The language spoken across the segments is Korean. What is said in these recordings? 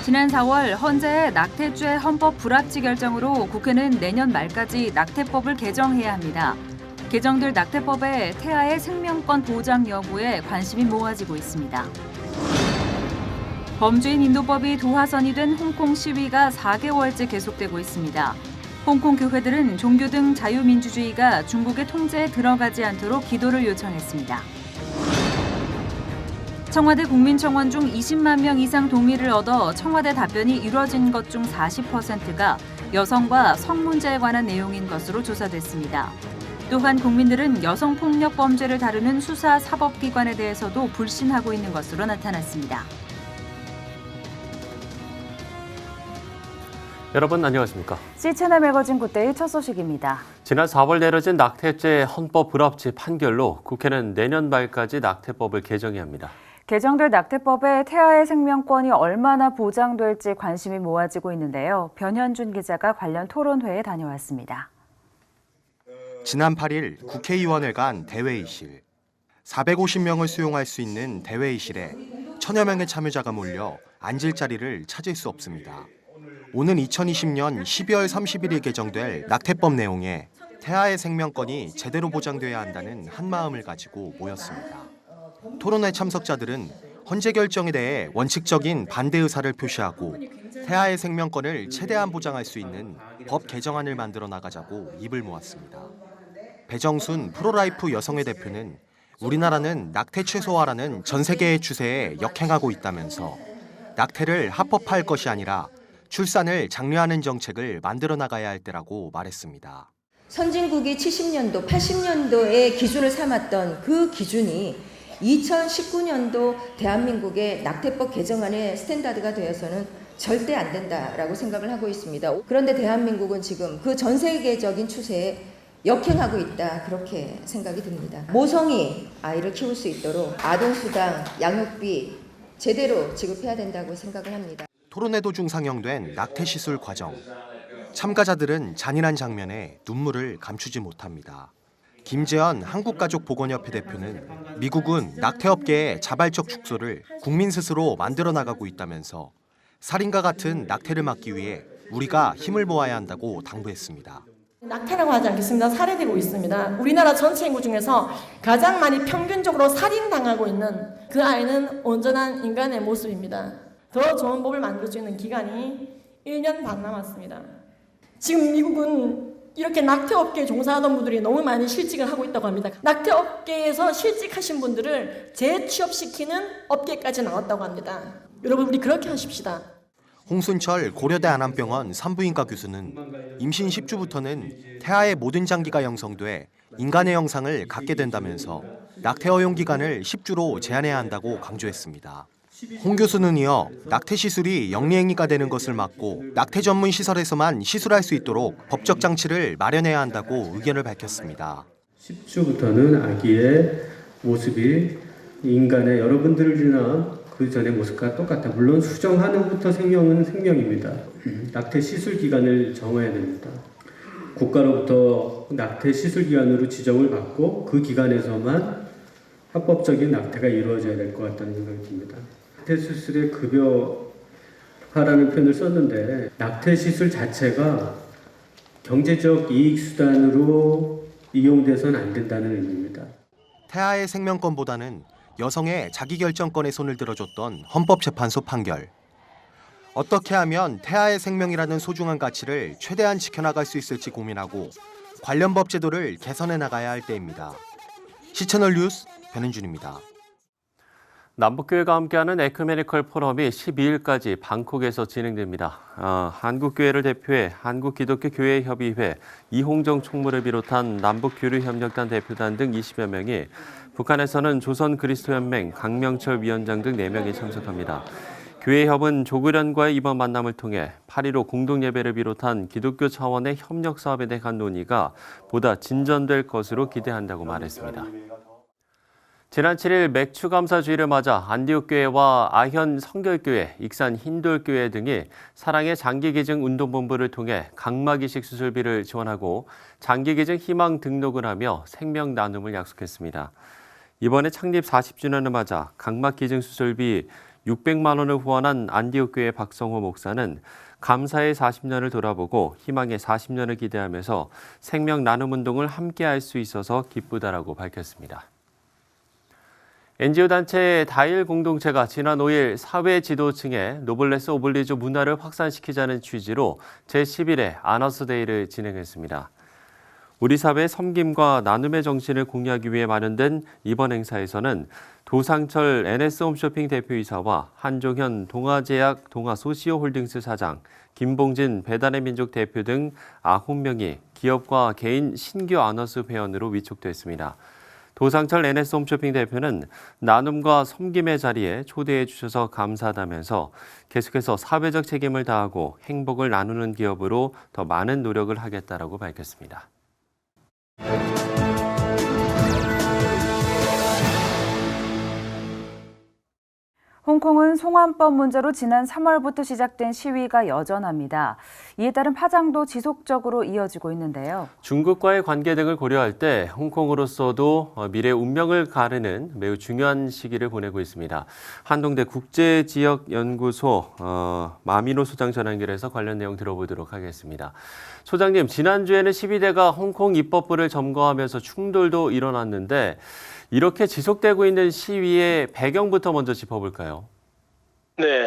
지난 4월 헌재의 낙태죄 헌법 불합치 결정으로 국회는 내년 말까지 낙태법을 개정해야 합니다. 개정될 낙태법에 태아의 생명권 보장 여부에 관심이 모아지고 있습니다. 범죄인 인도법이 도화선이 된 홍콩 시위가 4개월째 계속되고 있습니다. 홍콩 교회들은 종교 등 자유민주주의가 중국의 통제에 들어가지 않도록 기도를 요청했습니다. 청와대 국민청원 중 20만 명 이상 동의를 얻어 청와대 답변이 이뤄진 것 중 40%가 여성과 성 문제에 관한 내용인 것으로 조사됐습니다. 또한 국민들은 여성폭력 범죄를 다루는 수사 사법기관에 대해서도 불신하고 있는 것으로 나타났습니다. 여러분 안녕하십니까? C채널 매거진 굿데이 첫 소식입니다. 지난 4월 내려진 낙태죄 헌법 불합치 판결로 국회는 내년 말까지 낙태법을 개정해야 합니다. 개정될 낙태법에 태아의 생명권이 얼마나 보장될지 관심이 모아지고 있는데요. 변현준 기자가 관련 토론회에 다녀왔습니다. 지난 8일 국회의원을 간 대회의실. 450명을 수용할 수 있는 대회의실에 1000여 명의 참여자가 몰려 앉을 자리를 찾을 수 없습니다. 오는 2020년 12월 30일에 개정될 낙태법 내용에 태아의 생명권이 제대로 보장돼야 한다는 한마음을 가지고 모였습니다. 토론회 참석자들은 헌재 결정에 대해 원칙적인 반대 의사를 표시하고 태아의 생명권을 최대한 보장할 수 있는 법 개정안을 만들어 나가자고 입을 모았습니다. 배정순 프로라이프 여성의 대표는 우리나라는 낙태 최소화라는 전 세계의 추세에 역행하고 있다면서 낙태를 합법화할 것이 아니라 출산을 장려하는 정책을 만들어 나가야 할 때라고 말했습니다. 선진국이 70년도, 80년도에 기준을 삼았던 그 기준이 2019년도 대한민국의 낙태법 개정안의 스탠다드가 되어서는 절대 안 된다라고 생각을 하고 있습니다. 그런데 대한민국은 지금 그 전 세계적인 추세에 역행하고 있다, 그렇게 생각이 듭니다. 모성이 아이를 키울 수 있도록 아동수당, 양육비 제대로 지급해야 된다고 생각을 합니다. 토론회 도중 상영된 낙태 시술 과정. 참가자들은 잔인한 장면에 눈물을 감추지 못합니다. 김재현 한국가족보건협회 대표는 미국은 낙태업계의 자발적 축소를 국민 스스로 만들어 나가고 있다면서 살인과 같은 낙태를 막기 위해 우리가 힘을 모아야 한다고 당부했습니다. 낙태라고 하지 않겠습니다. 살해되고 있습니다. 우리나라 전체 인구 중에서 가장 많이 평균적으로 살인당하고 있는 그 아이는 온전한 인간의 모습입니다. 더 좋은 법을 만들 수 있는 기간이 1년 반 남았습니다. 지금 미국은 이렇게 낙태업계에 종사하던 분들이 너무 많이 실직을 하고 있다고 합니다. 낙태업계에서 실직하신 분들을 재취업시키는 업계까지 나왔다고 합니다. 여러분, 우리 그렇게 하십시다. 홍순철 고려대 안암병원 산부인과 교수는 임신 10주부터는 태아의 모든 장기가 형성돼 인간의 형상을 갖게 된다면서 낙태 허용 기간을 10주로 제한해야 한다고 강조했습니다. 홍 교수는 이어 낙태 시술이 영리행위가 되는 것을 막고 낙태 전문 시설에서만 시술할 수 있도록 법적 장치를 마련해야 한다고 의견을 밝혔습니다. 10주부터는 아기의 모습이 인간의 여러분들이나 그 전의 모습과 똑같다. 물론 수정하는 후부터 생명은 생명입니다. 낙태 시술 기간을 정해야 됩니다. 국가로부터 낙태 시술 기간으로 지정을 받고 그 기간에서만 합법적인 낙태가 이루어져야 될 것 같다는 생각이 듭니다. 낙태 수술의 급여화라는 표현을 썼는데 낙태 시술 자체가 경제적 이익 수단으로 이용돼서는 안 된다는 의미입니다. 태아의 생명권보다는 여성의 자기결정권에 손을 들어줬던 헌법재판소 판결. 어떻게 하면 태아의 생명이라는 소중한 가치를 최대한 지켜나갈 수 있을지 고민하고 관련 법 제도를 개선해 나가야 할 때입니다. C채널 뉴스 변은준입니다. 남북교회가 함께하는 에큐메니컬 포럼이 12일까지 방콕에서 진행됩니다. 한국교회를 대표해 한국기독교교회협의회 이홍정 총무를 비롯한 남북교류협력단 대표단 등 20여 명이, 북한에서는 조선그리스도연맹 강명철 위원장 등 4명이 참석합니다. 교회협은 조그련과의 이번 만남을 통해 8.15 공동예배를 비롯한 기독교 차원의 협력 사업에 대한 논의가 보다 진전될 것으로 기대한다고 말했습니다. 지난 7일 맥주 감사 주일을 맞아 안디옥교회와 아현 성결교회, 익산 흰돌교회 등이 사랑의 장기기증 운동본부를 통해 각막이식 수술비를 지원하고 장기기증 희망 등록을 하며 생명 나눔을 약속했습니다. 이번에 창립 40주년을 맞아 각막기증 수술비 600만 원을 후원한 안디옥교회 박성호 목사는 감사의 40년을 돌아보고 희망의 40년을 기대하면서 생명 나눔 운동을 함께할 수 있어서 기쁘다라고 밝혔습니다. NGO 단체 다일 공동체가 지난 5일 사회 지도층에 노블레스 오블리주 문화를 확산시키자는 취지로 제11회 아너스데이를 진행했습니다. 우리 사회의 섬김과 나눔의 정신을 공유하기 위해 마련된 이번 행사에서는 도상철 NS홈쇼핑 대표이사와 한종현 동아제약 동아소시오홀딩스 사장, 김봉진 배달의 민족 대표 등 9명이 기업과 개인 신규 아너스 회원으로 위촉됐습니다. 도상철 NS홈쇼핑 대표는 나눔과 섬김의 자리에 초대해 주셔서 감사하다면서 계속해서 사회적 책임을 다하고 행복을 나누는 기업으로 더 많은 노력을 하겠다라고 밝혔습니다. 홍콩은 송환법 문제로 지난 3월부터 시작된 시위가 여전합니다. 이에 따른 파장도 지속적으로 이어지고 있는데요. 중국과의 관계 등을 고려할 때 홍콩으로서도 미래 운명을 가르는 매우 중요한 시기를 보내고 있습니다. 한동대 국제지역연구소 마민호 소장 전화 연결해서 관련 내용 들어보도록 하겠습니다. 소장님, 지난주에는 12대가 홍콩 입법부를 점거하면서 충돌도 일어났는데 이렇게 지속되고 있는 시위의 배경부터 먼저 짚어볼까요? 네,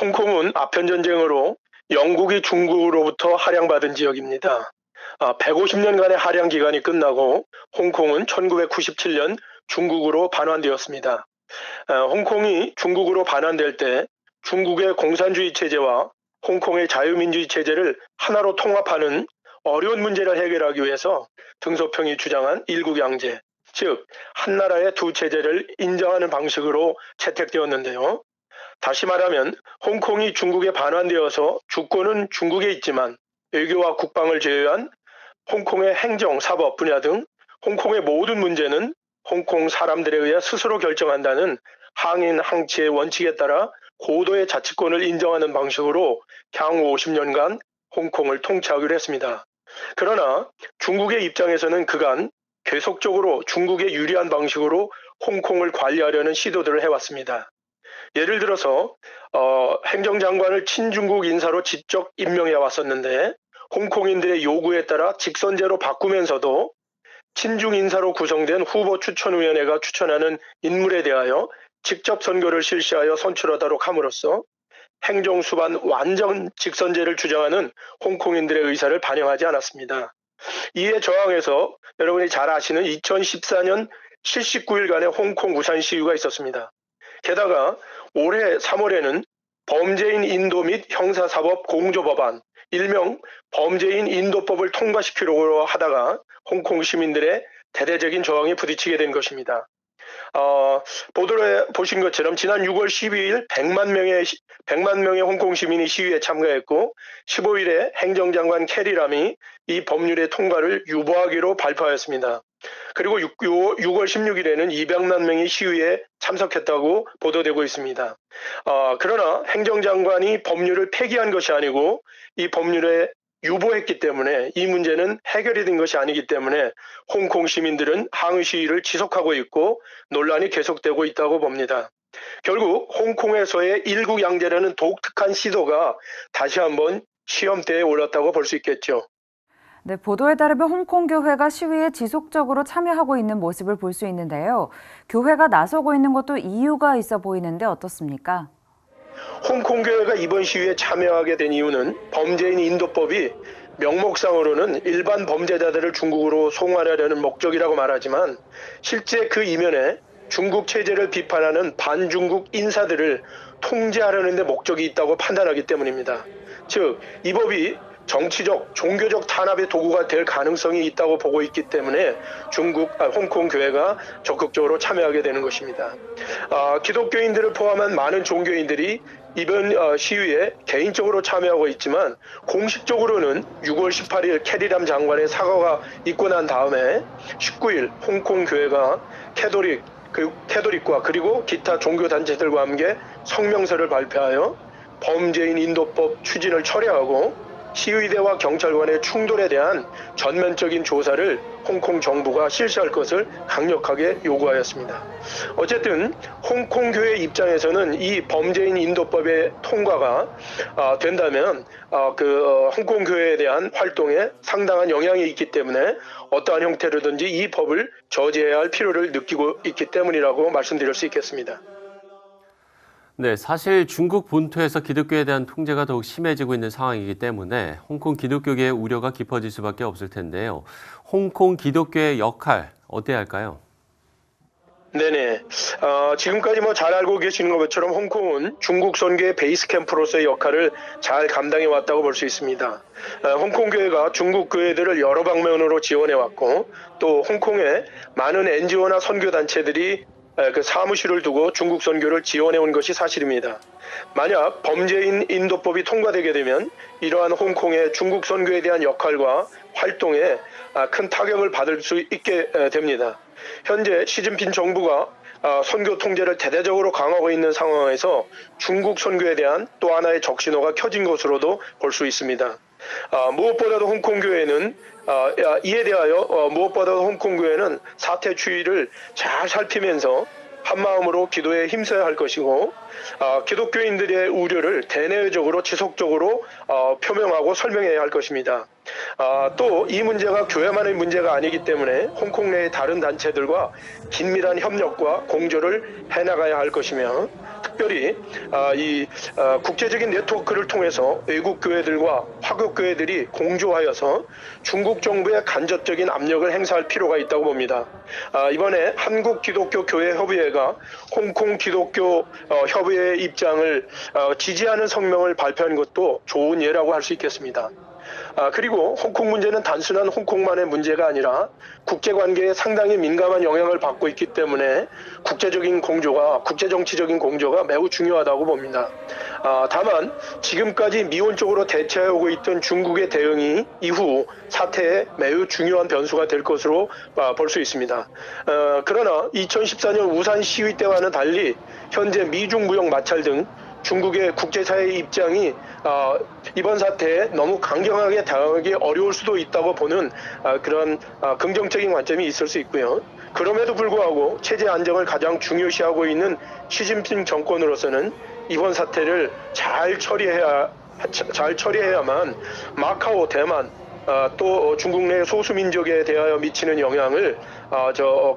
홍콩은 아편전쟁으로 영국이 중국으로부터 할양받은 지역입니다. 150년간의 할양 기간이 끝나고 홍콩은 1997년 중국으로 반환되었습니다. 홍콩이 중국으로 반환될 때 중국의 공산주의 체제와 홍콩의 자유민주주의 체제를 하나로 통합하는 어려운 문제를 해결하기 위해서 등소평이 주장한 일국양제, 즉 한나라의 두 체제를 인정하는 방식으로 채택되었는데요. 다시 말하면 홍콩이 중국에 반환되어서 주권은 중국에 있지만 외교와 국방을 제외한 홍콩의 행정, 사법 분야 등 홍콩의 모든 문제는 홍콩 사람들에 의해 스스로 결정한다는 항인 항치의 원칙에 따라 고도의 자치권을 인정하는 방식으로 향후 50년간 홍콩을 통치하기로 했습니다. 그러나 중국의 입장에서는 그간 계속적으로 중국에 유리한 방식으로 홍콩을 관리하려는 시도들을 해왔습니다. 예를 들어서 행정장관을 친중국 인사로 직접 임명해 왔었는데 홍콩인들의 요구에 따라 직선제로 바꾸면서도 친중 인사로 구성된 후보 추천위원회가 추천하는 인물에 대하여 직접 선거를 실시하여 선출하도록 함으로써 행정수반 완전 직선제를 주장하는 홍콩인들의 의사를 반영하지 않았습니다. 이에 저항해서 여러분이 잘 아시는 2014년 79일간의 홍콩 우산 시위가 있었습니다. 게다가 올해 3월에는 범죄인 인도 및 형사사법 공조법안, 일명 범죄인 인도법을 통과시키려고 하다가 홍콩 시민들의 대대적인 저항에 부딪히게 된 것입니다. 보도를 보신 것처럼 지난 6월 12일 100만 명의 홍콩 시민이 시위에 참가했고 15일에 행정장관 캐리람이 이 법률의 통과를 유보하기로 발표하였습니다. 그리고 6월 16일에는 200만 명이 시위에 참석했다고 보도되고 있습니다. 그러나 행정장관이 법률을 폐기한 것이 아니고 이 법률에 유보했기 때문에 이 문제는 해결이 된 것이 아니기 때문에 홍콩 시민들은 항의 시위를 지속하고 있고 논란이 계속되고 있다고 봅니다. 결국 홍콩에서의 일국양제라는 독특한 시도가 다시 한번 시험대에 올랐다고 볼 수 있겠죠. 네, 보도에 따르면 홍콩 교회가 시위에 지속적으로 참여하고 있는 모습을 볼 수 있는데요. 교회가 나서고 있는 것도 이유가 있어 보이는데 어떻습니까? 홍콩 교회가 이번 시위에 참여하게 된 이유는 범죄인 인도법이 명목상으로는 일반 범죄자들을 중국으로 송환하려는 목적이라고 말하지만 실제 그 이면에 중국 체제를 비판하는 반중국 인사들을 통제하려는 데 목적이 있다고 판단하기 때문입니다. 즉, 이 법이 정치적, 종교적 탄압의 도구가 될 가능성이 있다고 보고 있기 때문에 홍콩 교회가 적극적으로 참여하게 되는 것입니다. 기독교인들을 포함한 많은 종교인들이 이번 시위에 개인적으로 참여하고 있지만 공식적으로는 6월 18일 캐리람 장관의 사과가 있고 난 다음에 19일 홍콩 교회가 캐도릭과 그리고 기타 종교단체들과 함께 성명서를 발표하여 범죄인 인도법 추진을 철회하고 시의대와 경찰관의 충돌에 대한 전면적인 조사를 홍콩 정부가 실시할 것을 강력하게 요구하였습니다. 어쨌든 홍콩 교회 입장에서는 이 범죄인 인도법의 통과가 된다면 홍콩 교회에 대한 활동에 상당한 영향이 있기 때문에 어떠한 형태로든지 이 법을 저지해야 할 필요를 느끼고 있기 때문이라고 말씀드릴 수 있겠습니다. 네, 사실 중국 본토에서 기독교에 대한 통제가 더욱 심해지고 있는 상황이기 때문에 홍콩 기독교계의 우려가 깊어질 수밖에 없을 텐데요. 홍콩 기독교의 역할 어때야 할까요? 네네. 지금까지 잘 알고 계시는 것처럼 홍콩은 중국 선교의 베이스 캠프로서의 역할을 잘 감당해 왔다고 볼 수 있습니다. 홍콩 교회가 중국 교회들을 여러 방면으로 지원해 왔고 또 홍콩에 많은 NGO나 선교 단체들이 그 사무실을 두고 중국 선교를 지원해 온 것이 사실입니다. 만약 범죄인 인도법이 통과되게 되면 이러한 홍콩의 중국 선교에 대한 역할과 활동에 큰 타격을 받을 수 있게 됩니다. 현재 시진핑 정부가 선교 통제를 대대적으로 강화하고 있는 상황에서 중국 선교에 대한 또 하나의 적신호가 켜진 것으로도 볼 수 있습니다. 무엇보다도 홍콩 교회는 이에 대하여 무엇보다도 홍콩 교회는 사태 추이를 잘 살피면서 한마음으로 기도에 힘써야 할 것이고 기독교인들의 우려를 대내적으로 지속적으로 표명하고 설명해야 할 것입니다. 또 이 문제가 교회만의 문제가 아니기 때문에 홍콩 내의 다른 단체들과 긴밀한 협력과 공조를 해나가야 할 것이며 특별히 이 국제적인 네트워크를 통해서 외국 교회들과 화교 교회들이 공조하여서 중국 정부에 간접적인 압력을 행사할 필요가 있다고 봅니다. 이번에 한국 기독교 교회 협의회가 홍콩 기독교 협의회의 입장을 지지하는 성명을 발표한 것도 좋은 예라고 할 수 있겠습니다. 그리고 홍콩 문제는 단순한 홍콩만의 문제가 아니라 국제관계에 상당히 민감한 영향을 받고 있기 때문에 국제적인 공조가, 국제정치적인 공조가 매우 중요하다고 봅니다. 다만 지금까지 미온적으로 대처해오고 있던 중국의 대응이 이후 사태에 매우 중요한 변수가 될 것으로 볼 수 있습니다. 그러나 2014년 우산 시위 때와는 달리 현재 미중 무역 마찰 등 중국의 국제사회의 입장이 이번 사태에 너무 강경하게 대응하기 어려울 수도 있다고 보는 그런 긍정적인 관점이 있을 수 있고요. 그럼에도 불구하고 체제 안정을 가장 중요시하고 있는 시진핑 정권으로서는 이번 사태를 잘 처리해야만 마카오, 대만 또 중국 내 소수민족에 대하여 미치는 영향을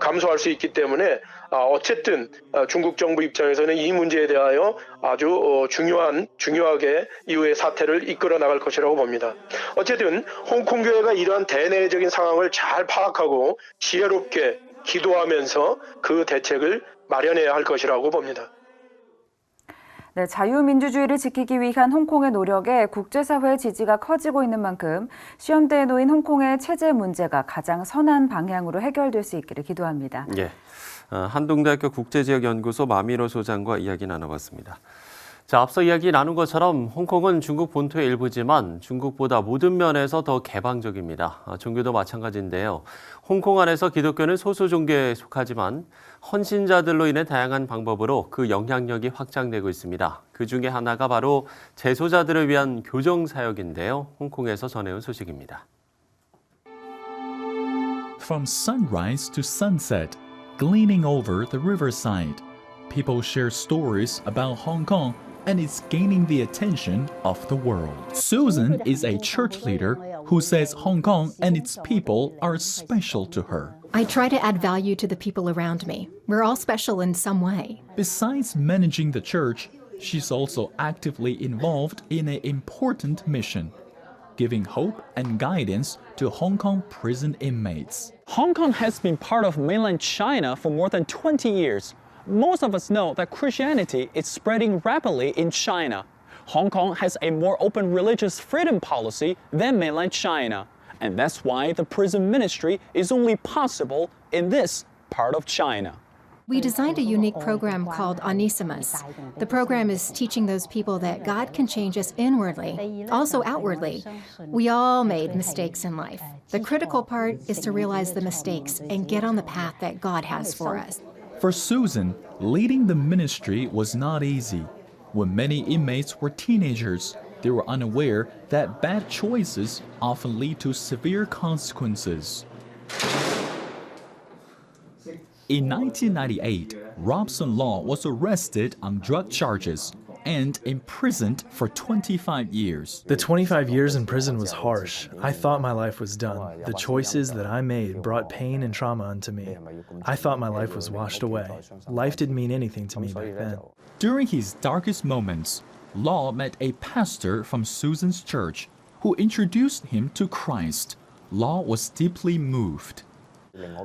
감소할 수 있기 때문에 어쨌든 중국 정부 입장에서는 이 문제에 대하여 아주 중요하게 이후의 사태를 이끌어 나갈 것이라고 봅니다. 어쨌든 홍콩 교회가 이러한 대내적인 상황을 잘 파악하고 지혜롭게 기도하면서 그 대책을 마련해야 할 것이라고 봅니다. 네, 자유민주주의를 지키기 위한 홍콩의 노력에 국제사회의 지지가 커지고 있는 만큼 시험대에 놓인 홍콩의 체제 문제가 가장 선한 방향으로 해결될 수 있기를 기도합니다. 예, 한동대학교 국제지역연구소 마미로 소장과 이야기 나눠봤습니다. 자, 앞서 이야기 나눈 것처럼 홍콩은 중국 본토의 일부지만 중국보다 모든 면에서 더 개방적입니다. 종교도 마찬가지인데요. 홍콩 안에서 기독교는 소수 종교에 속하지만 헌신자들로 인해 다양한 방법으로 그 영향력이 확장되고 있습니다. 그 중에 하나가 바로 재소자들을 위한 교정사역인데요. 홍콩에서 전해온 소식입니다. From sunrise to sunset, gleaning over the riverside, people share stories about Hong Kong and it's gaining the attention of the world. Susan is a church leader who says Hong Kong and its people are special to her. I try to add value to the people around me. We're all special in some way. Besides managing the church, she's also actively involved in an important mission, giving hope and guidance to Hong Kong prison inmates. Hong Kong has been part of mainland China for more than 20 years. Most of us know that Christianity is spreading rapidly in China. Hong Kong has a more open religious freedom policy than mainland China. And that's why the prison ministry is only possible in this part of China. We designed a unique program called Onesimus. The program is teaching those people that God can change us inwardly, also outwardly. We all made mistakes in life. The critical part is to realize the mistakes and get on the path that God has for us. For Susan, leading the ministry was not easy. When many inmates were teenagers, They were unaware that bad choices often lead to severe consequences. In 1998, Robson Law was arrested on drug charges and imprisoned for 25 years. The 25 years in prison was harsh. I thought my life was done. The choices that I made brought pain and trauma unto me. I thought my life was washed away. Life didn't mean anything to me back then. During his darkest moments, Law met a pastor from Susan's church who introduced him to Christ. Law was deeply moved.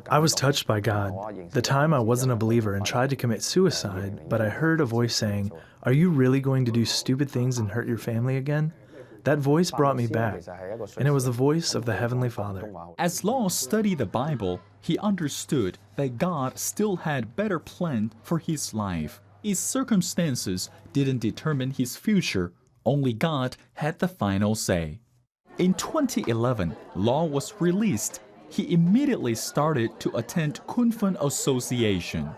I was touched by God. The time I wasn't a believer and tried to commit suicide, but I heard a voice saying, "Are you really going to do stupid things and hurt your family again?" That voice brought me back, and it was the voice of the Heavenly Father. As Law studied the Bible, he understood that God still had better plan for his life. His circumstances didn't determine his future, only God had the final say. In 2011, Law was released. He immediately started to attend Kunfun Association.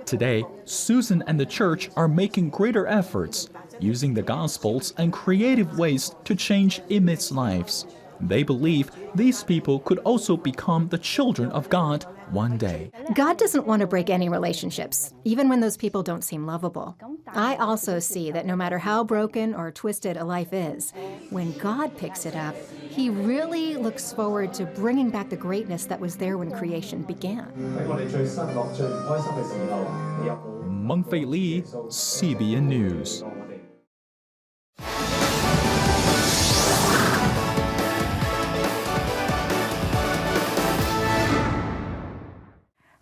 Today, Susan and the church are making greater efforts, using the Gospels and creative ways to change inmates' lives. They believe these people could also become the children of God one day. God doesn't want to break any relationships, even when those people don't seem lovable. I also see that no matter how broken or twisted a life is, when God picks it up, He really looks forward to bringing back the greatness that was there when creation began. Mengfei Li, CBN News.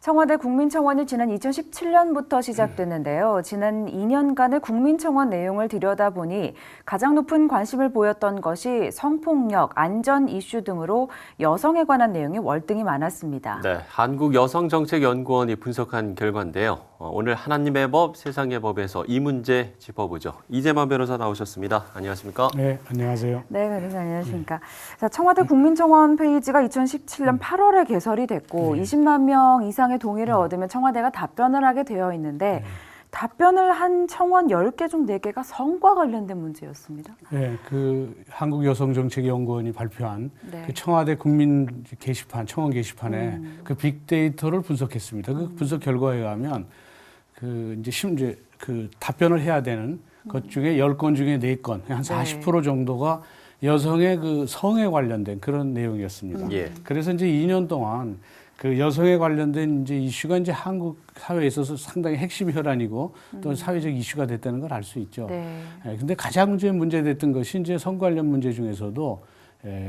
청와대 국민청원이 지난 2017년부터 시작됐는데요. 지난 2년간의 국민청원 내용을 들여다보니 가장 높은 관심을 보였던 것이 성폭력, 안전 이슈 등으로 여성에 관한 내용이 월등히 많았습니다. 네, 한국여성정책연구원이 분석한 결과인데요. 오늘 하나님의 법, 세상의 법에서 이 문제 짚어보죠. 이재만 변호사 나오셨습니다. 안녕하십니까? 네, 안녕하세요. 네, 변호사 안녕하십니까? 자, 청와대 국민청원 페이지가 2017년 8월에 개설이 됐고 20만 명 이상의 동의를 얻으면 청와대가 답변을 하게 되어 있는데 답변을 한 청원 10개 중 4개가 성과 관련된 문제였습니다. 네, 그 한국여성정책연구원이 발표한 네. 그 청와대 국민 게시판, 청원 게시판에 그 빅데이터를 분석했습니다. 그 분석 결과에 의하면 그 이제 그 답변을 해야 되는 것 중에 10건 중에 4건, 한 40% 정도가 여성의 그 성에 관련된 그런 내용이었습니다. 그래서 이제 2년 동안 그 여성에 관련된 이제 이슈가 이제 한국 사회에 있어서 상당히 핵심 혈안이고 또 사회적 이슈가 됐다는 걸 알 수 있죠. 근데 가장 문제됐던 것이 이제 성 관련 문제 중에서도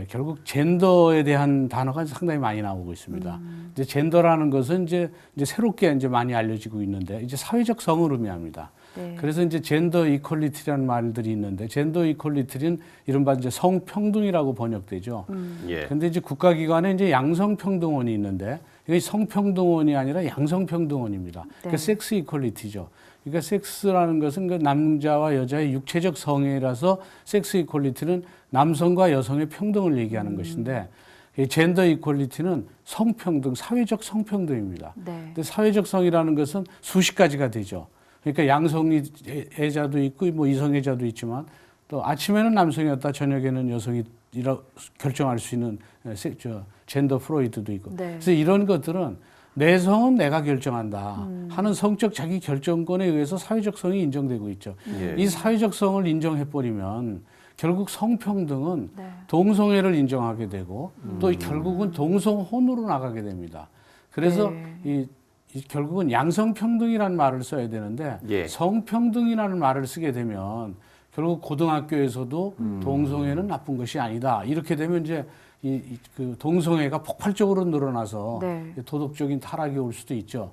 결국 젠더에 대한 단어가 상당히 많이 나오고 있습니다. 이제 젠더라는 것은 이제 새롭게 이제 많이 알려지고 있는데 이제 사회적 성을 의미합니다. 그래서 이제 젠더 이퀄리티라는 말들이 있는데 젠더 이퀄리티는 이른바 이제 성평등이라고 번역되죠. 근데 이제 국가기관에 이제 양성평등원이 있는데 이게 성평등원이 아니라 양성평등원입니다. 그러니까 섹스 이퀄리티죠. 그러니까 섹스라는 것은 그 남자와 여자의 육체적 성애라서 섹스 이퀄리티는 남성과 여성의 평등을 얘기하는 것인데 이 젠더 이퀄리티는 성평등, 사회적 성평등입니다. 근데 사회적 성이라는 것은 수십 가지가 되죠. 그러니까 양성애자도 있고 뭐 이성애자도 있지만 또 아침에는 남성이었다 저녁에는 여성이 결정할 수 있는 젠더 프로이드도 있고 그래서 이런 것들은 내 성은 내가 결정한다 하는 성적 자기 결정권에 의해서 사회적 성이 인정되고 있죠. 이 사회적 성을 인정해버리면 결국 성평등은 동성애를 인정하게 되고 또 결국은 동성혼으로 나가게 됩니다. 그래서 결국은 양성평등이라는 말을 써야 되는데 성평등이라는 말을 쓰게 되면 결국 고등학교에서도 동성애는 나쁜 것이 아니다. 이렇게 되면 이제 그 동성애가 폭발적으로 늘어나서 도덕적인 타락이 올 수도 있죠.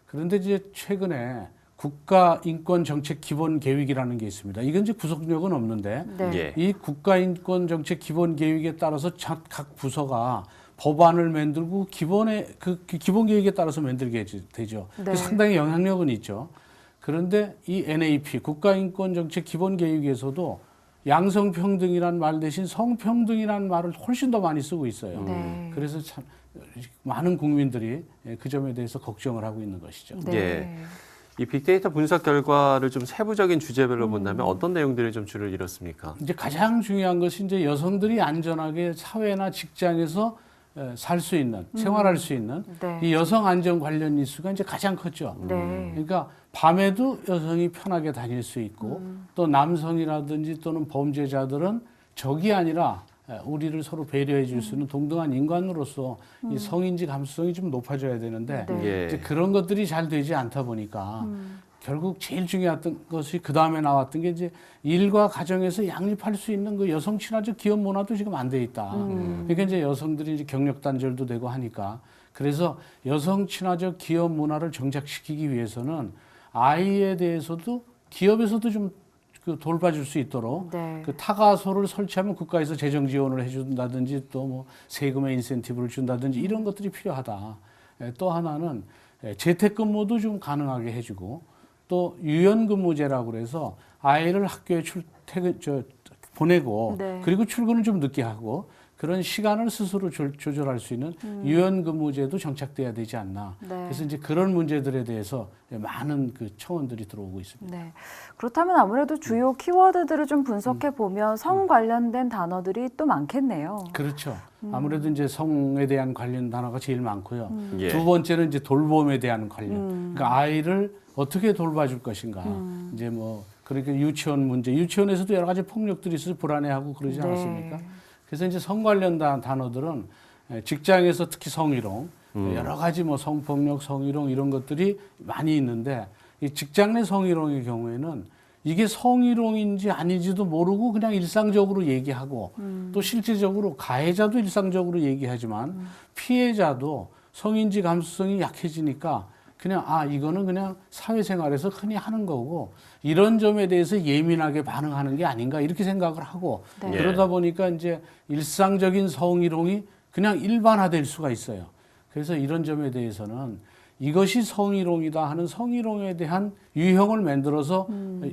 그런데 이제 최근에 국가인권정책기본계획이라는 게 있습니다. 이건 이제 구속력은 없는데 이 국가인권정책기본계획에 따라서 각 부서가 법안을 만들고 기본계획에 따라서 만들게 되죠. 상당히 영향력은 있죠. 그런데 이 NAP 국가인권정책기본계획에서도 양성평등이라는 말 대신 성평등이라는 말을 훨씬 더 많이 쓰고 있어요. 그래서 참 많은 국민들이 그 점에 대해서 걱정을 하고 있는 것이죠. 이 빅데이터 분석 결과를 좀 세부적인 주제별로 본다면 어떤 내용들이 좀 주를 이뤘습니까? 이제 가장 중요한 것이 이제 여성들이 안전하게 사회나 직장에서 살 수 있는, 생활할 수 있는 네. 이 여성 안전 관련 이슈가 이제 가장 컸죠. 네. 그러니까 밤에도 여성이 편하게 다닐 수 있고 또 남성이라든지 또는 범죄자들은 적이 아니라 우리를 서로 배려해 줄 수 있는 동등한 인간으로서 이 성인지 감수성이 좀 높아져야 되는데 예. 이제 그런 것들이 잘 되지 않다 보니까 결국 제일 중요했던 것이 그 다음에 나왔던 게 이제 일과 가정에서 양립할 수 있는 그 여성 친화적 기업 문화도 지금 안 돼 있다. 그러니까 이제 여성들이 이제 경력 단절도 되고 하니까 그래서 여성 친화적 기업 문화를 정착시키기 위해서는 아이에 대해서도 기업에서도 좀 그 돌봐줄 수 있도록 네. 그 타가소를 설치하면 국가에서 재정 지원을 해준다든지 또 뭐 세금의 인센티브를 준다든지 이런 것들이 필요하다. 또 하나는 재택근무도 좀 가능하게 해주고 또 유연근무제라고 그래서 아이를 학교에 보내고 네. 그리고 출근을 좀 늦게 하고 그런 시간을 스스로 조절할 수 있는 유연근무제도 정착돼야 되지 않나. 네. 그래서 이제 그런 문제들에 대해서 많은 그 청원들이 들어오고 있습니다. 네. 그렇다면 아무래도 주요 키워드들을 좀 분석해 보면 성 관련된 단어들이 또 많겠네요. 그렇죠. 아무래도 이제 성에 대한 관련 단어가 제일 많고요. 예. 두 번째는 이제 돌봄에 대한 관련. 그러니까 아이를 어떻게 돌봐줄 것인가. 이제 뭐 그러니까 유치원 문제, 유치원에서도 여러 가지 폭력들이 있어서 불안해하고 그러지 네. 않았습니까? 그래서 이제 성 관련 단어들은 직장에서 특히 성희롱, 여러 가지 뭐 성폭력, 성희롱 이런 것들이 많이 있는데 이 직장 내 성희롱의 경우에는 이게 성희롱인지 아닌지도 모르고 그냥 일상적으로 얘기하고 또 실질적으로 가해자도 일상적으로 얘기하지만 피해자도 성인지 감수성이 약해지니까 그냥 이거는 그냥 사회생활에서 흔히 하는 거고 이런 점에 대해서 예민하게 반응하는 게 아닌가 이렇게 생각을 하고 네. 그러다 보니까 이제 일상적인 성희롱이 그냥 일반화될 수가 있어요. 그래서 이런 점에 대해서는 이것이 성희롱이다 하는 성희롱에 대한 유형을 만들어서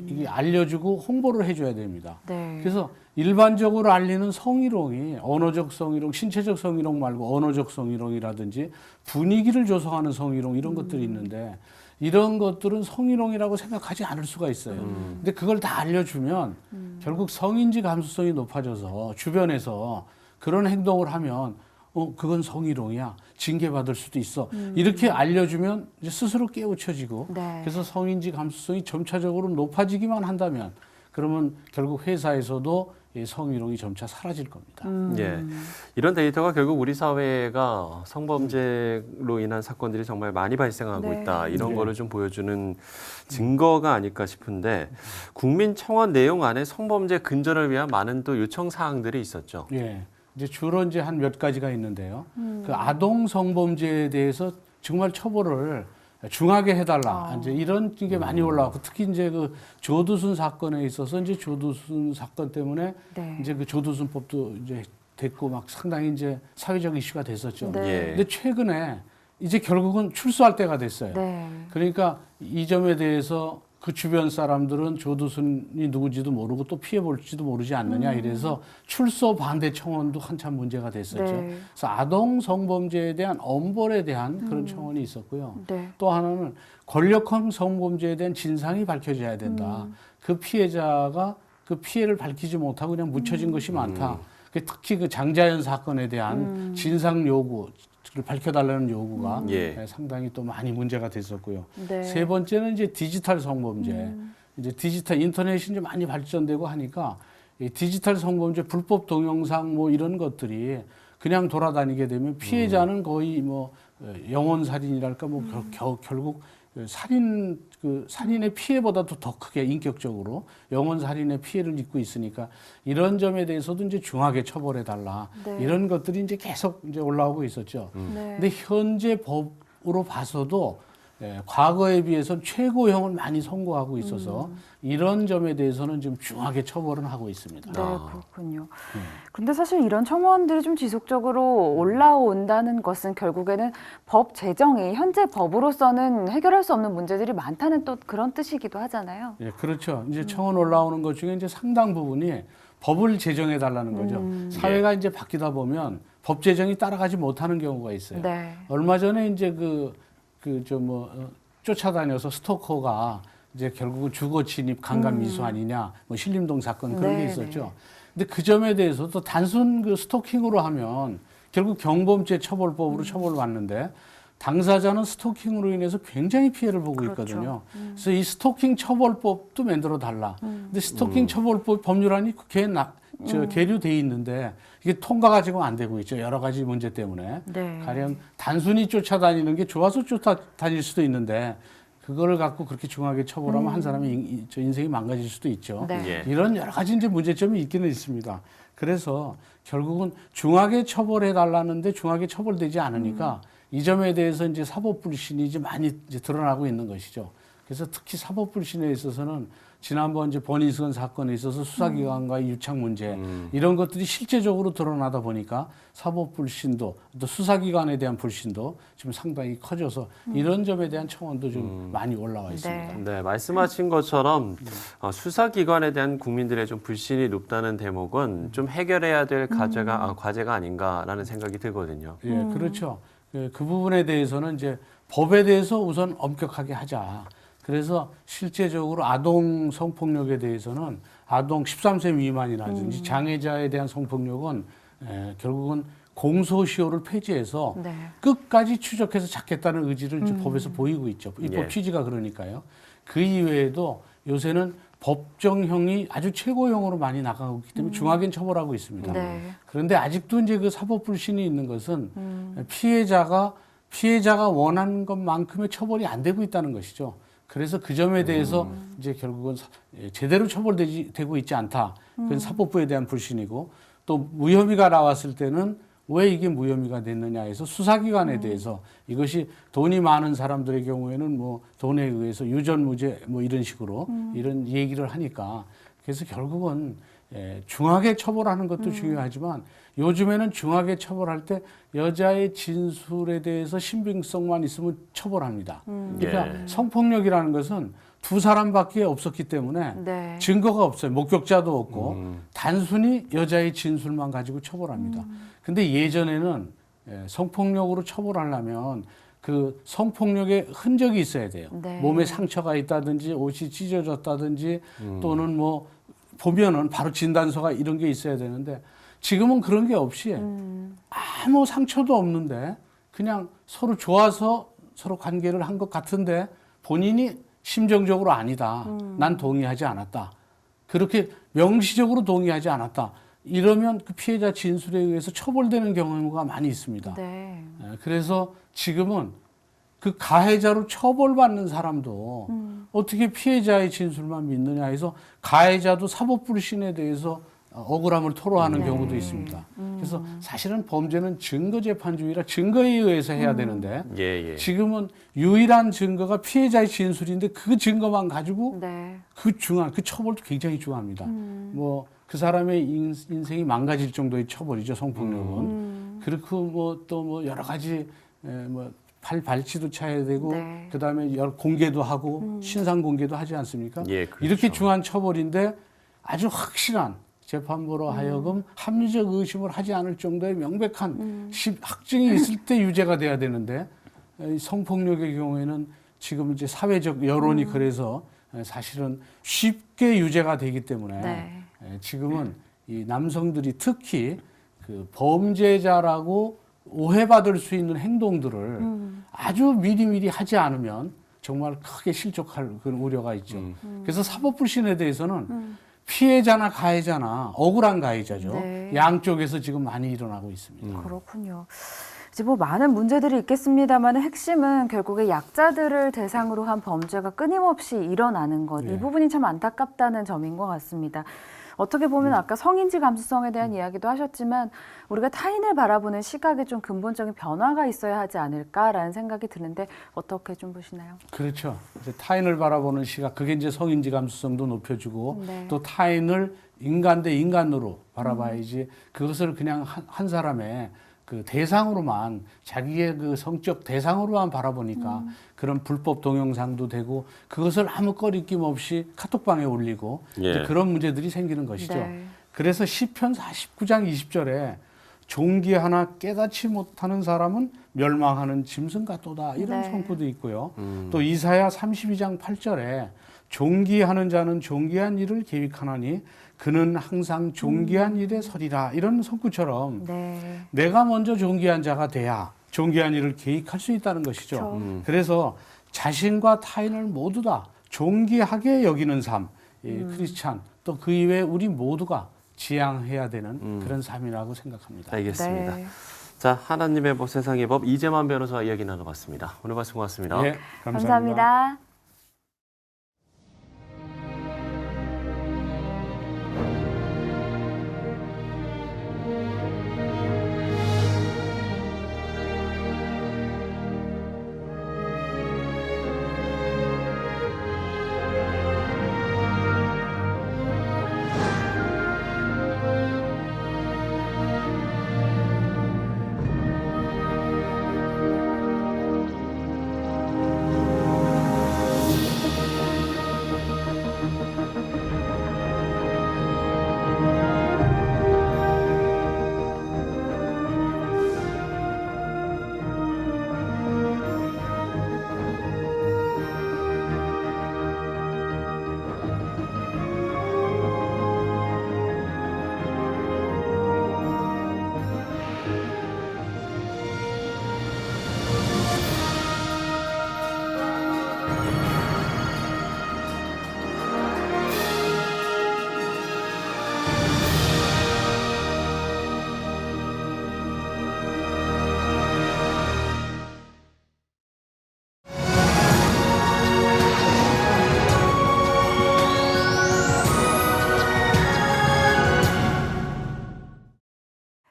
이게 알려주고 홍보를 해줘야 됩니다. 네. 그래서 일반적으로 알리는 성희롱이 언어적 성희롱, 신체적 성희롱 말고 언어적 성희롱이라든지 분위기를 조성하는 성희롱 이런 것들이 있는데 이런 것들은 성희롱이라고 생각하지 않을 수가 있어요. 근데 그걸 다 알려주면 결국 성인지 감수성이 높아져서 주변에서 그런 행동을 하면 그건 성희롱이야. 징계받을 수도 있어. 이렇게 알려주면 이제 스스로 깨우쳐지고 네. 그래서 성인지 감수성이 점차적으로 높아지기만 한다면 그러면 결국 회사에서도 이 성희롱이 점차 사라질 겁니다. 예. 이런 데이터가 결국 우리 사회가 성범죄로 인한 사건들이 정말 많이 발생하고 네. 있다. 이런 네. 거를 좀 보여주는 증거가 아닐까 싶은데 국민청원 내용 안에 성범죄 근절을 위한 많은 또 요청 사항들이 있었죠. 예. 이제 주로 이제 한 몇 가지가 있는데요. 그 아동 성범죄에 대해서 정말 처벌을 중하게 해달라. 이제 이런 게 많이 올라왔고 특히 이제 그 조두순 사건에 있어서 이제 조두순 사건 때문에 네. 이제 그 조두순법도 이제 됐고 막 상당히 이제 사회적 이슈가 됐었죠. 네. 예. 근데 최근에 이제 결국은 출소할 때가 됐어요. 네. 그러니까 이 점에 대해서 그 주변 사람들은 조두순이 누구지도 모르고 또 피해볼지도 모르지 않느냐 이래서 출소 반대 청원도 한참 문제가 됐었죠. 네. 그래서 아동 성범죄에 대한 엄벌에 대한 그런 청원이 있었고요. 네. 또 하나는 권력형 성범죄에 대한 진상이 밝혀져야 된다. 그 피해자가 그 피해를 밝히지 못하고 그냥 묻혀진 것이 많다. 특히 그 장자연 사건에 대한 진상 요구를 밝혀달라는 요구가 예. 상당히 또 많이 문제가 됐었고요. 네. 세 번째는 이제 디지털 성범죄. 이제 디지털 인터넷이 이제 많이 발전되고 하니까 이 디지털 성범죄 불법 동영상 뭐 이런 것들이 그냥 돌아다니게 되면 피해자는 거의 뭐 영혼 살인이랄까 뭐 결국 살인의 피해보다도 더 크게 인격적으로 영혼 살인의 피해를 입고 있으니까 이런 점에 대해서도 이제 중하게 처벌해 달라. 네. 이런 것들이 이제 계속 이제 올라오고 있었죠. 네. 근데 현재 법으로 봐서도 과거에 비해서는 최고형을 많이 선고하고 있어서 이런 점에 대해서는 좀 중하게 처벌은 하고 있습니다. 네, 그렇군요. 근데 사실 이런 청원들이 좀 지속적으로 올라온다는 것은 결국에는 법 제정이 현재 법으로서는 해결할 수 없는 문제들이 많다는 또 그런 뜻이기도 하잖아요. 예, 그렇죠. 이제 청원 올라오는 것 중에 이제 상당 부분이 법을 제정해 달라는 거죠. 사회가 이제 바뀌다 보면 법 제정이 따라가지 못하는 경우가 있어요. 네. 얼마 전에 이제 쫓아다녀서 스토커가 이제 결국은 주거 침입 강간 미수 아니냐, 뭐 신림동 사건 그런 게 있었죠. 근데 그 점에 대해서도 단순 그 스토킹으로 하면 결국 경범죄 처벌법으로 처벌받는데 당사자는 스토킹으로 인해서 굉장히 피해를 보고 있거든요. 그래서 이 스토킹 처벌법도 만들어 달라. 근데 스토킹 처벌법 법률안이 국회에 계류돼 있는데 이게 통과가 지금 안 되고 있죠. 여러 가지 문제 때문에. 가령 단순히 쫓아다니는 게 좋아서 쫓아다닐 수도 있는데 그거를 갖고 그렇게 중하게 처벌하면 한 사람의 인생이 망가질 수도 있죠. 이런 여러 가지 이제 문제점이 있기는 있습니다. 그래서 결국은 중하게 처벌해 달라는데 중하게 처벌되지 않으니까 이 점에 대해서 이제 사법 불신이 이제 많이 이제 드러나고 있는 것이죠. 그래서 특히 사법 불신에 있어서는 지난번 이제 버니스건 사건에 있어서 수사기관과의 유착 문제 이런 것들이 실제적으로 드러나다 보니까 사법 불신도 또 수사기관에 대한 불신도 지금 상당히 커져서 이런 점에 대한 청원도 좀 많이 올라와 있습니다. 네, 말씀하신 것처럼 수사기관에 대한 국민들의 좀 불신이 높다는 대목은 좀 해결해야 될 과제가 아닌가라는 생각이 들거든요. 예, 그렇죠. 그 부분에 대해서는 이제 법에 대해서 우선 엄격하게 하자. 그래서 실제적으로 아동 성폭력에 대해서는 아동 13세 미만이라든지 장애자에 대한 성폭력은 결국은 공소시효를 폐지해서 끝까지 추적해서 잡겠다는 의지를 이제 법에서 보이고 있죠. 입법 취지가 그러니까요. 그 이외에도 요새는 법정형이 아주 최고형으로 많이 나가고 있기 때문에 중하게는 처벌하고 있습니다. 그런데 아직도 이제 그 사법 불신이 있는 것은 피해자가 원하는 것만큼의 처벌이 안 되고 있다는 것이죠. 그래서 그 점에 대해서 이제 결국은 제대로 처벌되고 있지 않다. 그건 사법부에 대한 불신이고 또 무혐의가 나왔을 때는 왜 이게 무혐의가 됐느냐 해서 수사기관에 대해서 이것이 돈이 많은 사람들의 경우에는 뭐 돈에 의해서 유전무죄 뭐 이런 식으로 이런 얘기를 하니까 그래서 결국은 중하게 처벌하는 것도 중요하지만 요즘에는 중하게 처벌할 때 여자의 진술에 대해서 신빙성만 있으면 처벌합니다. 그러니까 성폭력이라는 것은 두 사람밖에 없었기 때문에 증거가 없어요. 목격자도 없고 단순히 여자의 진술만 가지고 처벌합니다. 근데 예전에는 성폭력으로 처벌하려면 그 성폭력의 흔적이 있어야 돼요. 몸에 상처가 있다든지 옷이 찢어졌다든지 또는 뭐 보면은 바로 진단서가 이런 게 있어야 되는데 지금은 그런 게 없이 아무 상처도 없는데 그냥 서로 좋아서 서로 관계를 한 것 같은데 본인이 심정적으로 아니다. 난 동의하지 않았다. 그렇게 명시적으로 동의하지 않았다. 이러면 그 피해자 진술에 의해서 처벌되는 경우가 많이 있습니다. 그래서 지금은 그 가해자로 처벌받는 사람도 어떻게 피해자의 진술만 믿느냐 해서 가해자도 사법 불신에 대해서 억울함을 토로하는 경우도 있습니다. 그래서 사실은 범죄는 증거재판주의라 증거에 의해서 해야 되는데 지금은 유일한 증거가 피해자의 진술인데 그 증거만 가지고 그 처벌도 굉장히 중요합니다. 뭐 그 사람의 인생이 망가질 정도의 처벌이죠, 성폭력은. 그렇고 뭐 또 뭐 여러 가지 뭐 발치도 차야 되고 그다음에 공개도 하고 신상 공개도 하지 않습니까? 그렇죠. 이렇게 중한 처벌인데 아주 확실한 재판부로 하여금 합리적 의심을 하지 않을 정도의 명백한 확증이 있을 때 유죄가 돼야 되는데 성폭력의 경우에는 지금 이제 사회적 여론이 그래서 사실은 쉽게 유죄가 되기 때문에 지금은 이 남성들이 특히 그 범죄자라고 오해받을 수 있는 행동들을 아주 미리미리 하지 않으면 정말 크게 실족할 그런 우려가 있죠. 그래서 사법 불신에 대해서는 피해자나 가해자나 억울한 가해자죠. 양쪽에서 지금 많이 일어나고 있습니다. 그렇군요. 이제 뭐 많은 문제들이 있겠습니다만 핵심은 결국에 약자들을 대상으로 한 범죄가 끊임없이 일어나는 것. 이 부분이 참 안타깝다는 점인 것 같습니다. 어떻게 보면 아까 성인지 감수성에 대한 이야기도 하셨지만 우리가 타인을 바라보는 시각에 좀 근본적인 변화가 있어야 하지 않을까라는 생각이 드는데 어떻게 좀 보시나요? 그렇죠. 이제 타인을 바라보는 시각, 그게 이제 성인지 감수성도 높여주고 또 타인을 인간 대 인간으로 바라봐야지 그것을 그냥 한 사람의 그 대상으로만 자기의 그 성적 대상으로만 바라보니까 그런 불법 동영상도 되고 그것을 아무 꺼리낌 없이 카톡방에 올리고 그런 문제들이 생기는 것이죠. 그래서 시편 49장 20절에 종기 하나 깨닫지 못하는 사람은 멸망하는 짐승 같도다. 이런 네. 선포도 있고요. 또 이사야 32장 8절에 존귀하는 자는 존귀한 일을 계획하나니 그는 항상 존귀한 일에 서리라. 이런 선구처럼 네. 내가 먼저 존귀한 자가 돼야 존귀한 일을 계획할 수 있다는 것이죠. 그래서 자신과 타인을 모두 다 존귀하게 여기는 삶, 크리스찬, 또 그 이외에 우리 모두가 지향해야 되는 그런 삶이라고 생각합니다. 알겠습니다. 네. 자, 하나님의 법, 세상의 법, 이재만 변호사와 이야기 나눠봤습니다. 오늘 말씀 고맙습니다. 예, 감사합니다.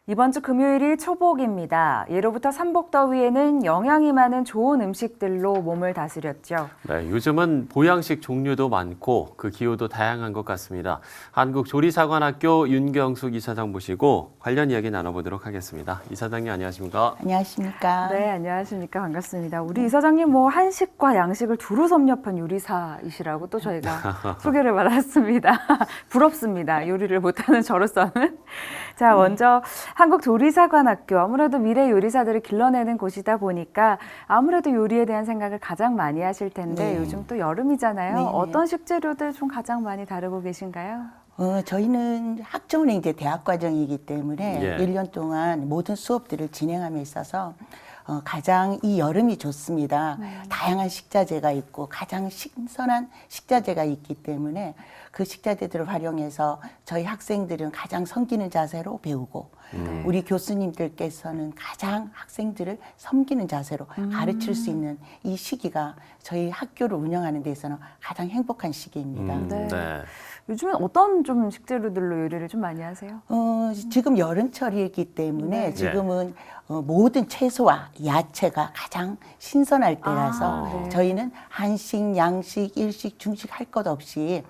이번 주 금요일이 초복입니다. 예로부터 삼복더위에는 영양이 많은 좋은 음식들로 몸을 다스렸죠. 네, 요즘은 보양식 종류도 많고 그 기호도 다양한 것 같습니다. 한국조리사관학교 윤경숙 이사장 모시고 관련 이야기 나눠보도록 하겠습니다. 이사장님 안녕하십니까? 안녕하십니까? 네, 안녕하십니까? 반갑습니다. 우리 이사장님 뭐 한식과 양식을 두루 섭렵한 요리사이시라고 또 저희가 소개를 받았습니다. 부럽습니다. 요리를 못하는 저로서는. 자, 먼저 한국조리사관학교, 아무래도 미래 요리사들을 길러내는 곳이다 보니까 아무래도 요리에 대한 생각을 가장 많이 하실 텐데 요즘 또 여름이잖아요. 네네. 어떤 식재료들 좀 가장 많이 다루고 계신가요? 저희는 학종은 이제 대학 과정이기 때문에 예. 1년 동안 모든 수업들을 진행함에 있어서 가장 이 여름이 좋습니다. 다양한 식자재가 있고 가장 신선한 식자재가 있기 때문에 그 식자재들을 활용해서 저희 학생들은 가장 섬기는 자세로 배우고 우리 교수님들께서는 가장 학생들을 섬기는 자세로 가르칠 수 있는 이 시기가 저희 학교를 운영하는 데 있어서는 가장 행복한 시기입니다. 네. 요즘은 어떤 좀 식재료들로 요리를 좀 많이 하세요? 지금 여름철이기 때문에 네. 지금은 모든 채소와 야채가 가장 신선할 때라서 저희는 한식, 양식, 일식, 중식 할 것 없이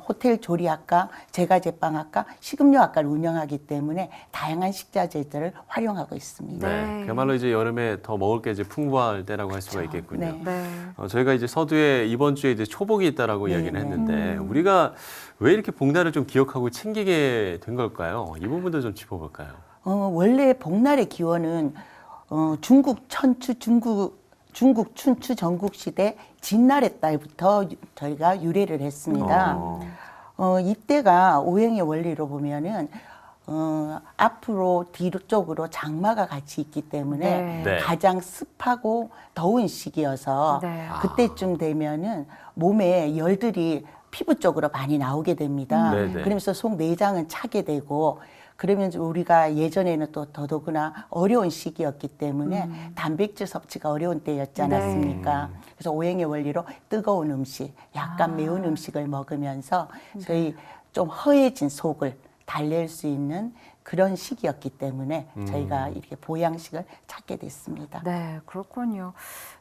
호텔 조리학과, 제과제빵학과, 식음료학과를 운영하기 때문에 다양한 식자재들을 활용하고 있습니다. 네. 그야말로 이제 여름에 더 먹을 게 이제 풍부할 때라고 할 수가 있겠군요. 네. 네. 저희가 이제 서두에 이번 주에 이제 초복이 있다라고 네, 이야기를 네. 했는데 우리가 왜 이렇게 복날을 좀 기억하고 챙기게 된 걸까요? 이 부분도 좀 짚어볼까요? 원래 복날의 기원은 중국 춘추 전국시대 진날의 달부터 저희가 유래를 했습니다. 이때가 오행의 원리로 보면은 앞으로 뒤로 쪽으로 장마가 같이 있기 때문에 네. 가장 습하고 더운 시기여서 네. 그때쯤 되면은 몸에 열들이 피부 쪽으로 많이 나오게 됩니다. 네네. 그러면서 속 내장은 차게 되고 그러면 우리가 예전에는 또 더더구나 어려운 시기였기 때문에 단백질 섭취가 어려운 때였지 않았습니까? 그래서 오행의 원리로 뜨거운 음식, 약간 매운 음식을 먹으면서 저희 좀 허해진 속을 달랠 수 있는 그런 시기였기 때문에 저희가 이렇게 보양식을 찾게 됐습니다. 네, 그렇군요.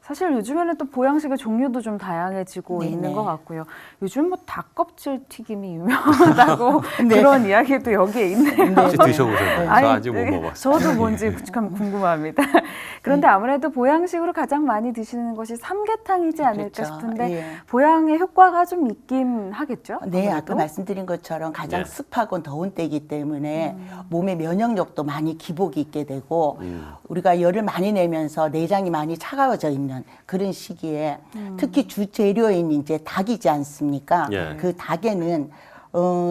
사실 요즘에는 또 보양식의 종류도 좀 다양해지고 네네. 있는 것 같고요. 요즘 뭐 닭껍질 튀김이 유명하다고 네. 그런 이야기도 여기에 있네요. 혹시 드셔보셨나요? 저 아직 못 네, 먹어봤어요. 저도 뭔지 참 궁금합니다. 그런데 아무래도 보양식으로 가장 많이 드시는 것이 삼계탕이지 않을까 그렇죠. 싶은데 예. 보양의 효과가 좀 있긴 하겠죠? 네, 아무래도? 아까 말씀드린 것처럼 가장 네. 습하고 더운 때이기 때문에 몸의 면역력도 많이 기복이 있게 되고 우리가 열을 많이 내면서 내장이 많이 차가워져 있는 그런 시기에 특히 주재료인 이제 닭이지 않습니까? 예. 그 닭에는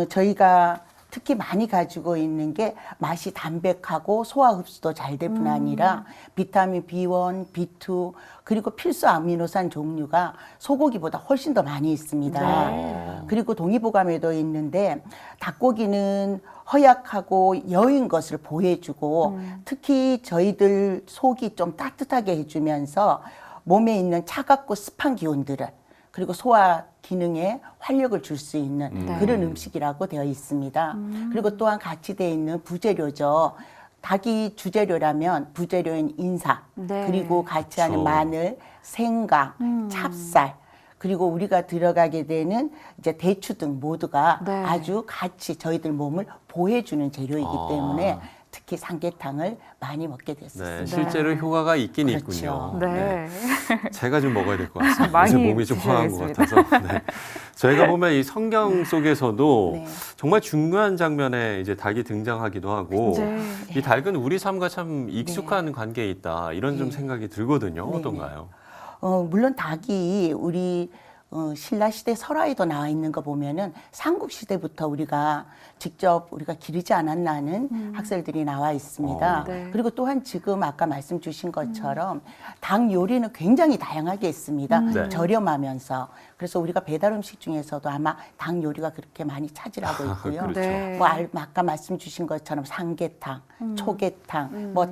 저희가 특히 많이 가지고 있는 게 맛이 담백하고 소화 흡수도 잘 될 뿐 아니라 비타민 B1, B2 그리고 필수 아미노산 종류가 소고기보다 훨씬 더 많이 있습니다. 네. 그리고 동의보감에도 있는데 닭고기는 허약하고 여인 것을 보호해주고 특히 저희들 속이 좀 따뜻하게 해주면서 몸에 있는 차갑고 습한 기운들을 그리고 소화 기능에 활력을 줄 수 있는 그런 음식이라고 되어 있습니다. 그리고 또한 같이 되어 있는 부재료죠. 닭이 주재료라면 부재료인 인삼, 네. 그리고 같이 하는 마늘, 생강, 찹쌀, 그리고 우리가 들어가게 되는 이제 대추 등 모두가 네. 아주 같이 저희들 몸을 보호해주는 재료이기 때문에 특히 삼계탕을 많이 먹게 됐습니다. 네, 실제로 효과가 있긴 그렇죠. 있군요. 네. 제가 좀 먹어야 될 것 같습니다. 많이 요새 몸이 좀 허한 것 같아서. 네. 저희가 보면 이 성경 속에서도 네. 정말 중요한 장면에 이제 닭이 등장하기도 하고 네. 이 닭은 우리 삶과 참 익숙한 관계에 있다 이런 좀 생각이 들거든요. 네. 어떤가요? 물론 닭이 우리 신라시대 설화에도 나와 있는 거 보면은 삼국시대부터 우리가 직접 우리가 기르지 않았나는 학설들이 나와 있습니다. 네. 그리고 또한 지금 아까 말씀 주신 것처럼 닭 요리는 굉장히 다양하게 있습니다. 네. 저렴하면서. 그래서 우리가 배달 음식 중에서도 아마 닭 요리가 그렇게 많이 차지하고 있고요. 그렇죠. 네. 뭐 아까 말씀 주신 것처럼 삼계탕, 초계탕, 뭐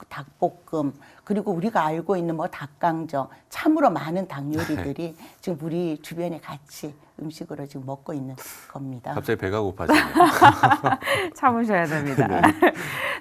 닭볶음, 그리고 우리가 알고 있는 뭐 닭강정, 참으로 많은 닭 요리들이 지금 우리 주변에 같이 음식으로 지금 먹고 있는 겁니다. 갑자기 배가 고파지네요. 참으셔야 됩니다.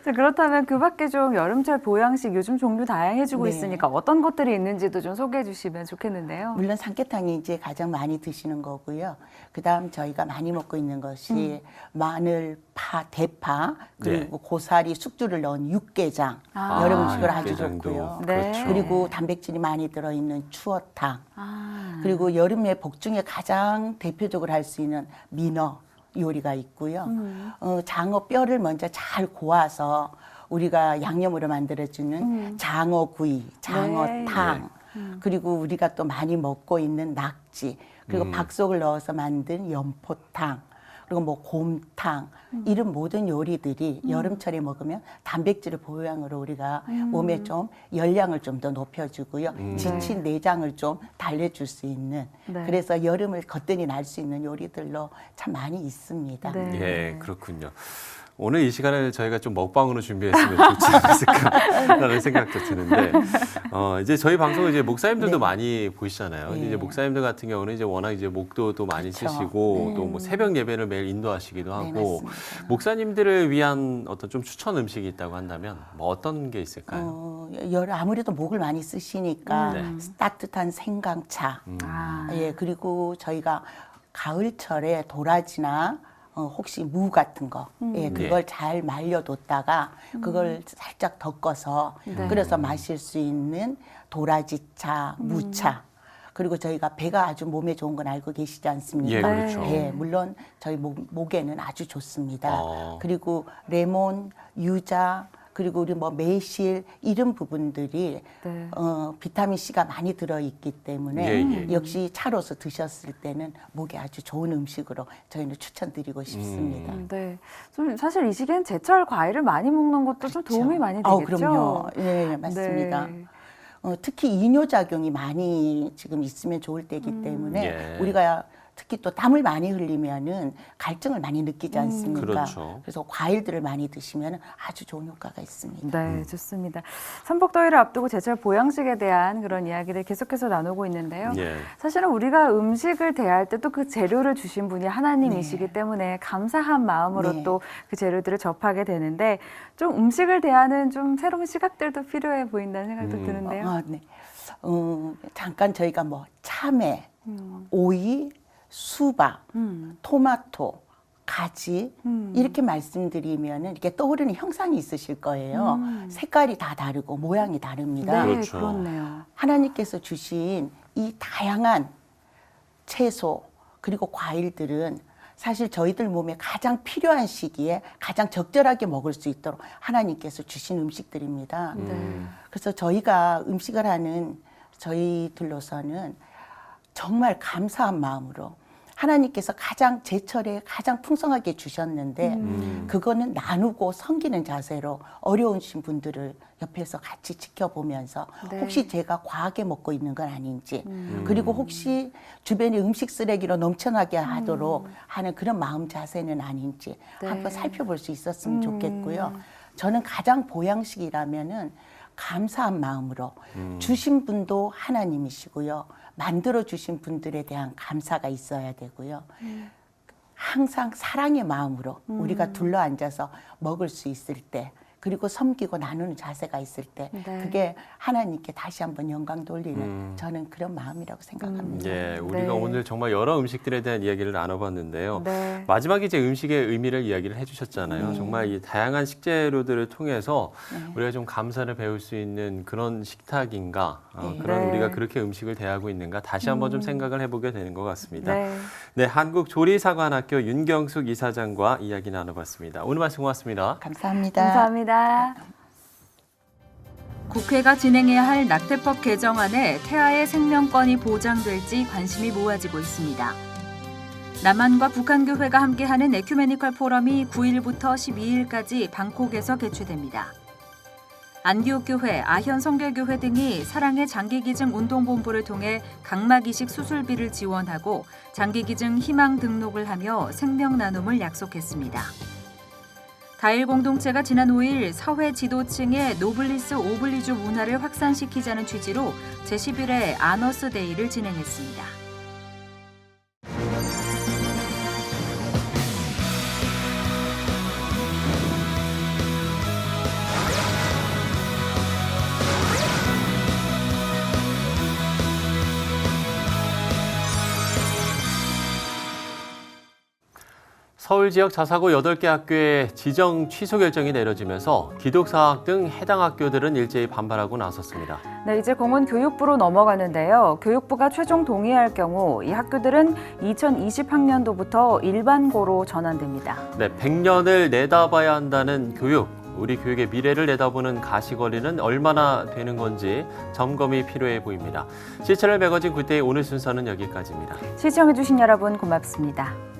자, 그렇다면 그 밖에 좀 여름철 보양식 요즘 종류 다양해지고 네. 있으니까 어떤 것들이 있는지도 좀 소개해 주시면 좋겠는데요. 물론 삼계탕이 이제 가장 많이 드시는 거고요. 그다음 저희가 많이 먹고 있는 것이 마늘, 파, 대파, 그리고 고사리, 숙주를 넣은 육개장 여름 음식으로 아주 육개장도. 좋고요. 네. 그렇죠. 그리고 단백질이 많이 들어있는 추어탕, 아, 그리고 여름에 복 중에 가장 대표적으로 할 수 있는 민어 요리가 있고요. 장어 뼈를 먼저 잘 고아서 우리가 양념으로 만들어주는 장어구이, 장어탕, 그리고 우리가 또 많이 먹고 있는 낙지, 그리고 박속을 넣어서 만든 연포탕, 그리고 뭐 곰탕, 이런 모든 요리들이 여름철에 먹으면 단백질의 보양으로 우리가 몸에 좀 열량을 좀 더 높여주고요. 지친 내장을 좀 달래줄 수 있는, 네. 그래서 여름을 거뜬히 날 수 있는 요리들로 참 많이 있습니다. 네. 예, 그렇군요. 오늘 이 시간을 저희가 좀 먹방으로 준비했으면 좋지 않았을까라는 생각도 드는데, 이제 저희 방송을 이제 목사님들도 많이 보시잖아요. 이제 목사님들 같은 경우는 이제 워낙 이제 목도도 많이 쓰시고 또 뭐 새벽 예배를 매일 인도하시기도 하고, 목사님들을 위한 어떤 좀 추천 음식이 있다고 한다면 뭐 어떤 게 있을까요? 아무래도 목을 많이 쓰시니까 따뜻한 생강차, 예, 그리고 저희가 가을철에 도라지나 혹시 무 같은 거, 예, 그걸 잘 말려뒀다가 그걸 살짝 덮어서 끓여서 마실 수 있는 도라지차, 무차. 그리고 저희가 배가 아주 몸에 좋은 건 알고 계시지 않습니까? 예, 그렇죠. 예, 물론 저희 목에는 아주 좋습니다. 그리고 레몬, 유자, 그리고 우리 뭐 매실 이런 부분들이 비타민 C가 많이 들어있기 때문에 역시 차로서 드셨을 때는 목에 아주 좋은 음식으로 저희는 추천드리고 싶습니다. 네, 좀 사실 이 시기엔 제철 과일을 많이 먹는 것도 좀 도움이 많이 되겠죠. 그럼요. 네, 맞습니다. 네. 특히 이뇨작용이 많이 지금 있으면 좋을 때이기 때문에 우리가 특히 또 땀을 많이 흘리면은 갈증을 많이 느끼지 않습니까? 그렇죠. 그래서 과일들을 많이 드시면 아주 좋은 효과가 있습니다. 네, 좋습니다. 삼복더위를 앞두고 제철 보양식에 대한 그런 이야기를 계속해서 나누고 있는데요. 사실은 우리가 음식을 대할 때 또 그 재료를 주신 분이 하나님이시기 때문에 감사한 마음으로 또 그 재료들을 접하게 되는데, 좀 음식을 대하는 좀 새로운 시각들도 필요해 보인다는 생각도 드는데요. 잠깐 저희가 뭐 참외, 오이, 수박, 토마토, 가지 이렇게 말씀드리면 이렇게 떠오르는 형상이 있으실 거예요. 색깔이 다 다르고 모양이 다릅니다. 네, 그렇네요. 하나님께서 주신 이 다양한 채소 그리고 과일들은 사실 저희들 몸에 가장 필요한 시기에 가장 적절하게 먹을 수 있도록 하나님께서 주신 음식들입니다. 그래서 저희가 음식을 하는 저희들로서는 정말 감사한 마음으로 하나님께서 가장 제철에 가장 풍성하게 주셨는데 그거는 나누고 섬기는 자세로 어려우신 분들을 옆에서 같이 지켜보면서 네. 혹시 제가 과하게 먹고 있는 건 아닌지 그리고 혹시 주변에 음식 쓰레기로 넘쳐나게 하도록 하는 그런 마음 자세는 아닌지 네. 한번 살펴볼 수 있었으면 좋겠고요. 저는 가장 보양식이라면은 감사한 마음으로 주신 분도 하나님이시고요. 만들어 주신 분들에 대한 감사가 있어야 되고요. 항상 사랑의 마음으로 우리가 둘러앉아서 먹을 수 있을 때 그리고 섬기고 나누는 자세가 있을 때 네. 그게 하나님께 다시 한번 영광 돌리는 저는 그런 마음이라고 생각합니다. 예, 우리가 네. 오늘 정말 여러 음식들에 대한 이야기를 나눠봤는데요. 네. 마지막에 이제 음식의 의미를 이야기를 해주셨잖아요. 정말 이 다양한 식재료들을 통해서 우리가 좀 감사를 배울 수 있는 그런 식탁인가, 그런 네. 우리가 그렇게 음식을 대하고 있는가 다시 한번 좀 생각을 해보게 되는 것 같습니다. 네. 네, 한국조리사관학교 윤경숙 이사장과 이야기 나눠봤습니다. 오늘 말씀 고맙습니다. 감사합니다. 감사합니다. 국회가 진행해야 할 낙태법 개정안에 태아의 생명권이 보장될지 관심이 모아지고 있습니다. 남한과 북한 교회가 함께하는 에큐메니컬 포럼이 9일부터 12일까지 방콕에서 개최됩니다. 안디옥 교회, 아현 성결교회 등이 사랑의 장기기증 운동본부를 통해 각막 이식 수술비를 지원하고 장기기증 희망 등록을 하며 생명 나눔을 약속했습니다. 다일 공동체가 지난 5일 사회 지도층의 노블리스 오블리주 문화를 확산시키자는 취지로 제11회 아너스 데이를 진행했습니다. 서울 지역 자사고 8개 학교의 지정 취소 결정이 내려지면서 기독사학 등 해당 학교들은 일제히 반발하고 나섰습니다. 네, 이제 공은 교육부로 넘어가는데요. 교육부가 최종 동의할 경우 이 학교들은 2020학년도부터 일반고로 전환됩니다. 네, 100년을 내다봐야 한다는 교육. 우리 교육의 미래를 내다보는 가시거리는 얼마나 되는 건지 점검이 필요해 보입니다. 시채널 매거진 굿데이 오늘 순서는 여기까지입니다. 시청해주신 여러분 고맙습니다.